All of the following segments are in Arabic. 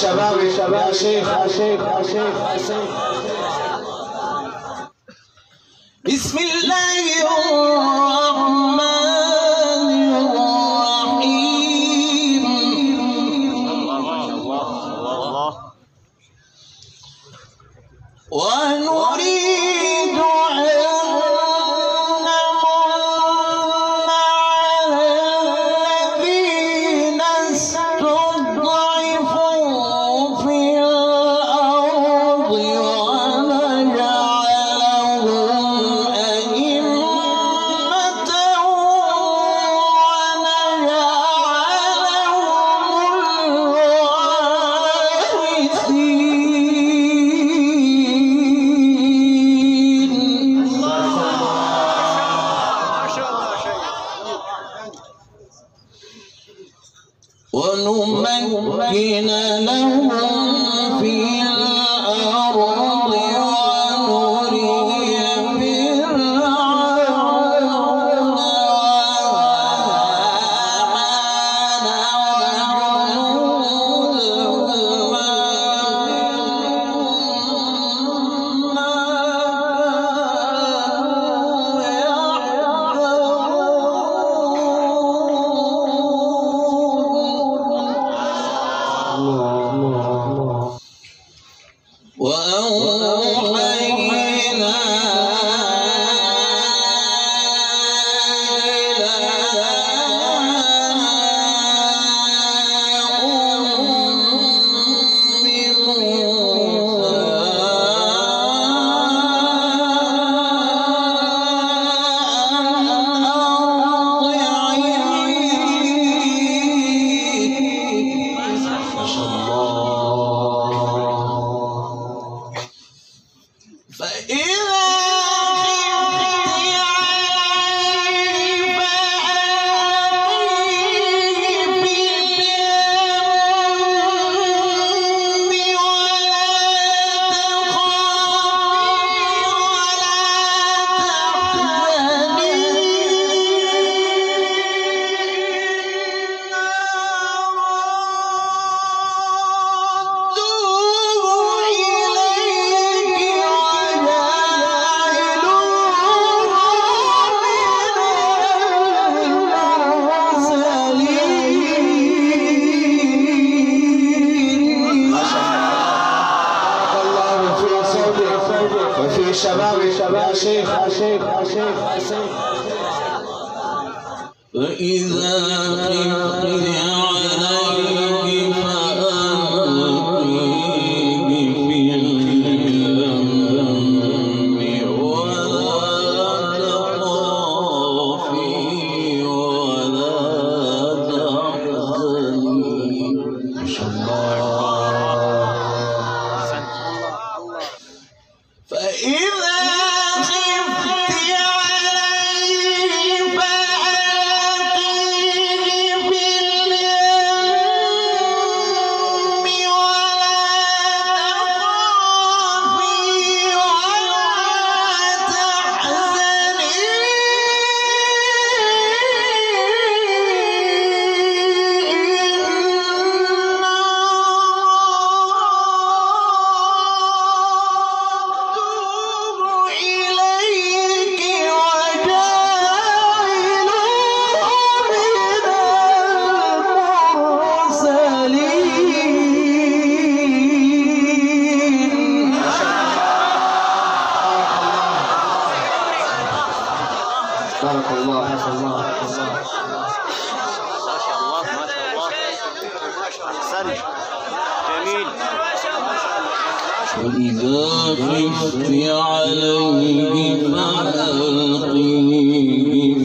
شباب يا شيخ بسم الله الرحمن الرحيم ونريد أن نمن على الذين استضعفوا في الأرض ونجعلهم أئمة ونمكن لهم في الأرض ونري فرعون وأوحينا إلى أم فإذا خفت عليه فألقيه في اليم ولا تخافي ولا شباب يا شيخ فإذا خفت عليه فألقيه في اليم ولا تخافي ولا تحزني ما شاء الله فإذا خفت عليه فألقيه في اليم ولا تخافي ولا تحزني بارك الله ما شاء الله ما شاء الله ما شاء الله وإذا خفت عليه فألقيه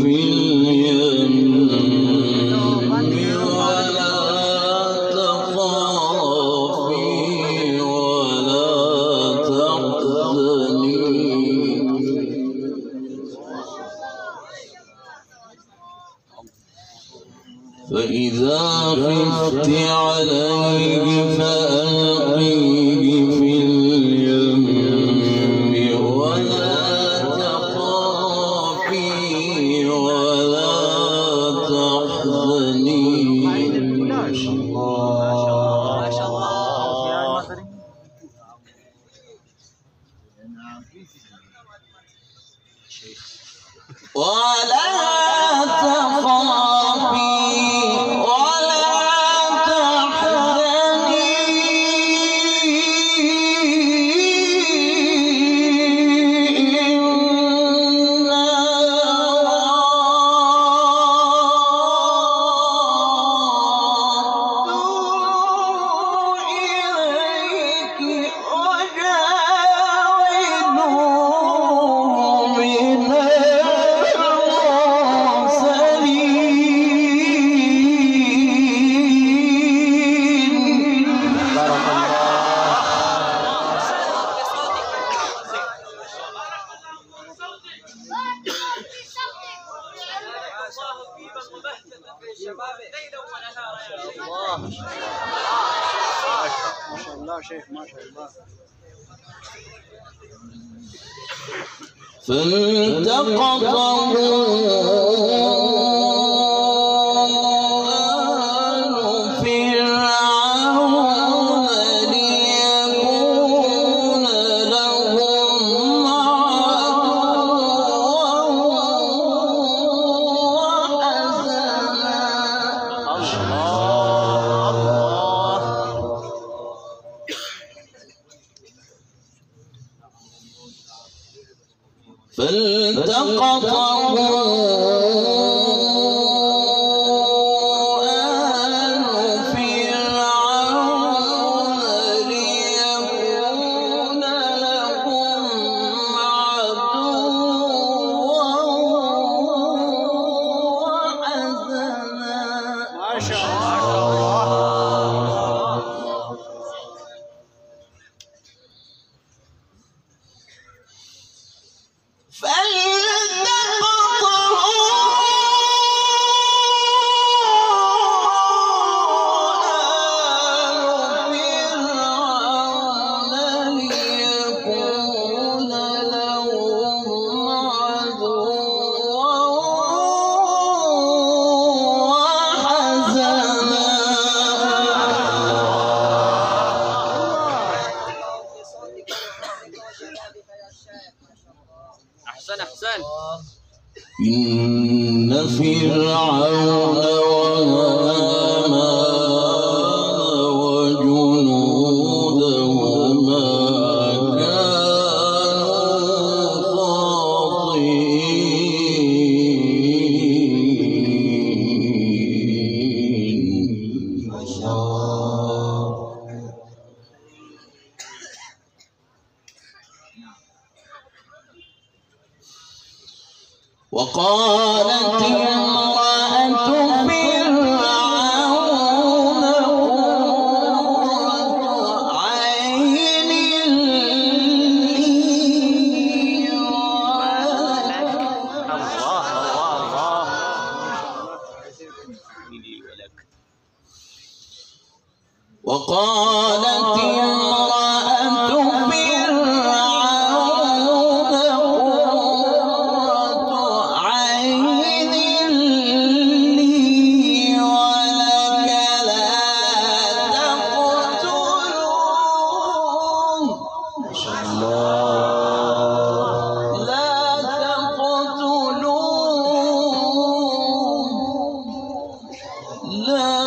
في اليم ولا تخافي ولا تحزني فإذا خفت عليه فألقيه في اليم ولا تخافي ولا تحزني ما شاء الله. ولا تخافي ولا تحزني ما شاء الله شيخ، ما شاء الله. فالتقطه آل فرعون ليكون لهم عدوا وحزنا فالتقطه آل فرعون ليكون لهم عدوا وحزنا ما شاء الله. أحسن. إن فرعون وهامان وجنودهما كانوا خاطئين. وقالت امرأة فرعون قرة عين لي ولك. وقالت امرأة فرعون قرة عين لي ولك لا تقتلوه لا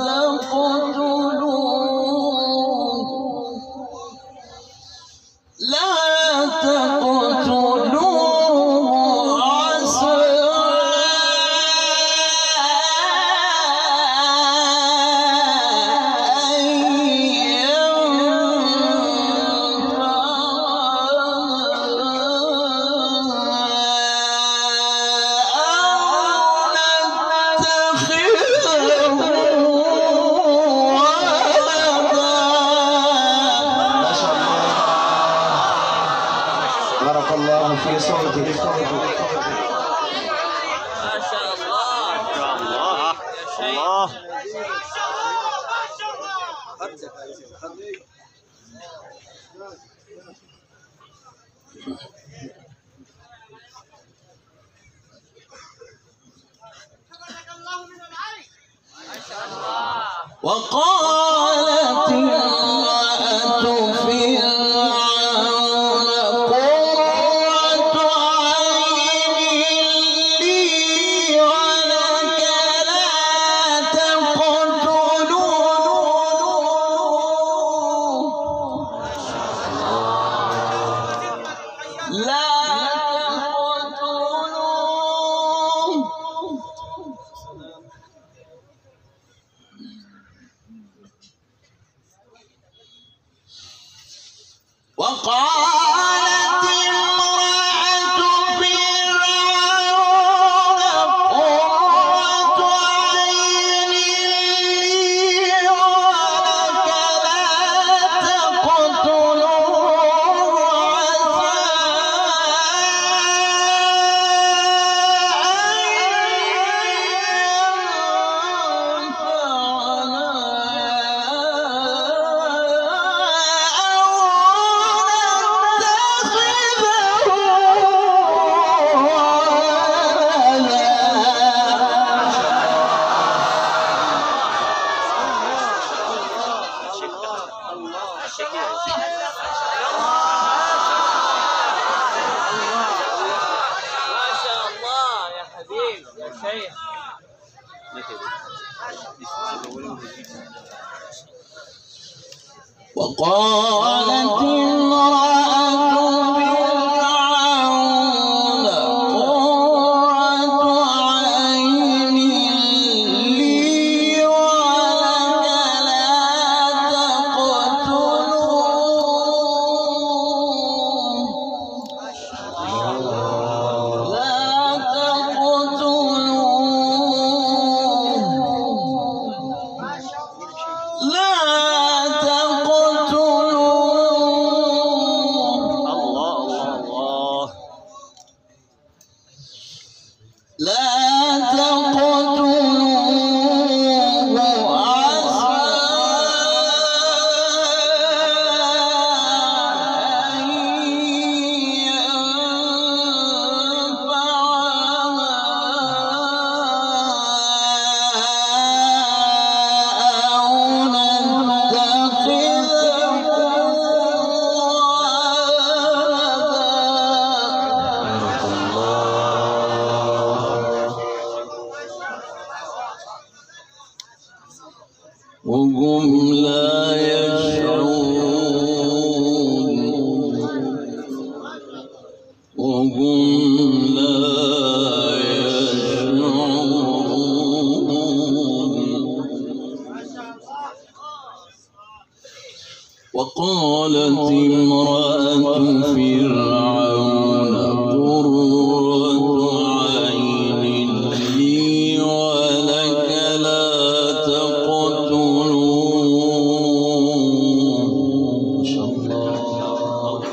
تقتلوه في صوتك. ما شاء الله الله يا شيخ. الله وقالت امرأة فرعون قرة عين لي ولك لا تقتلوه لا تقتلوه وقالت امرأة فرعون قرة عين لي ولك لا تقتلوه ما شاء الله يا حبيبي يا شيخ. وقالت امرأة فرعون قرة عين لي ولك لا تقتلوه لا تقتلوه لا تقتلوه الله الله لا تقتلوه عسى أن وهم لا يشعرون وهم لا يشعرون وقالت امرأة فرعون قرة عين لي ولك لا تقتلوه ما شاء الله الله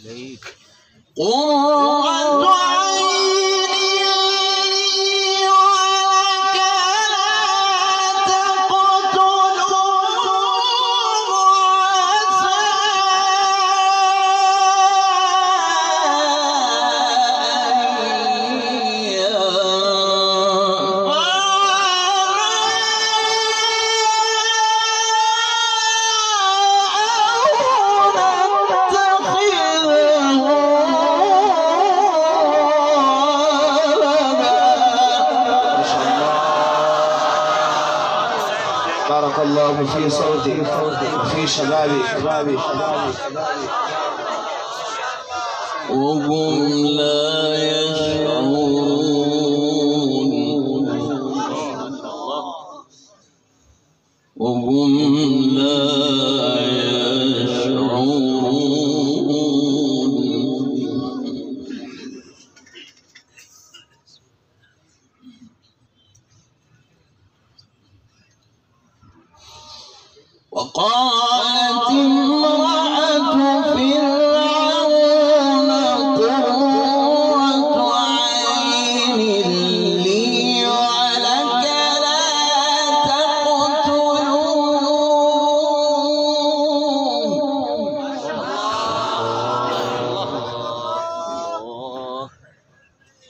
عليك قرة عين لي ولك لا تقتلوه عسى بارك الله في صوتك وفي شبابك. وهم لا يشعرون وهم لا يشعرون وقالت امرأة فرعون قرة عين لي ولك لا تقتلوه.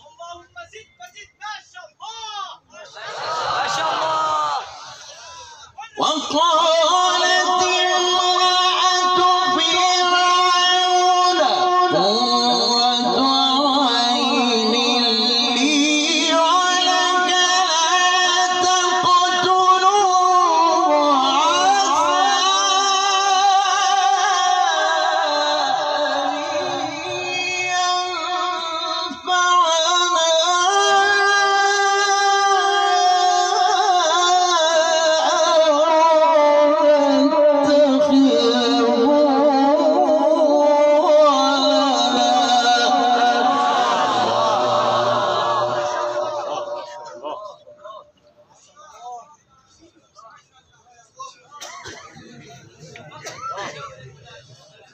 اللهم زد وزد ما شاء الله ما شاء الله. وقالت امرأة فرعون قرة عين لي ولك لا تقتلوه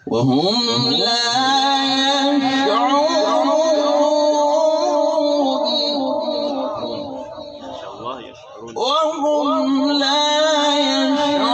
وهم لا يشعرون. ما شاء الله يشعرون. وهم لا يشعرون.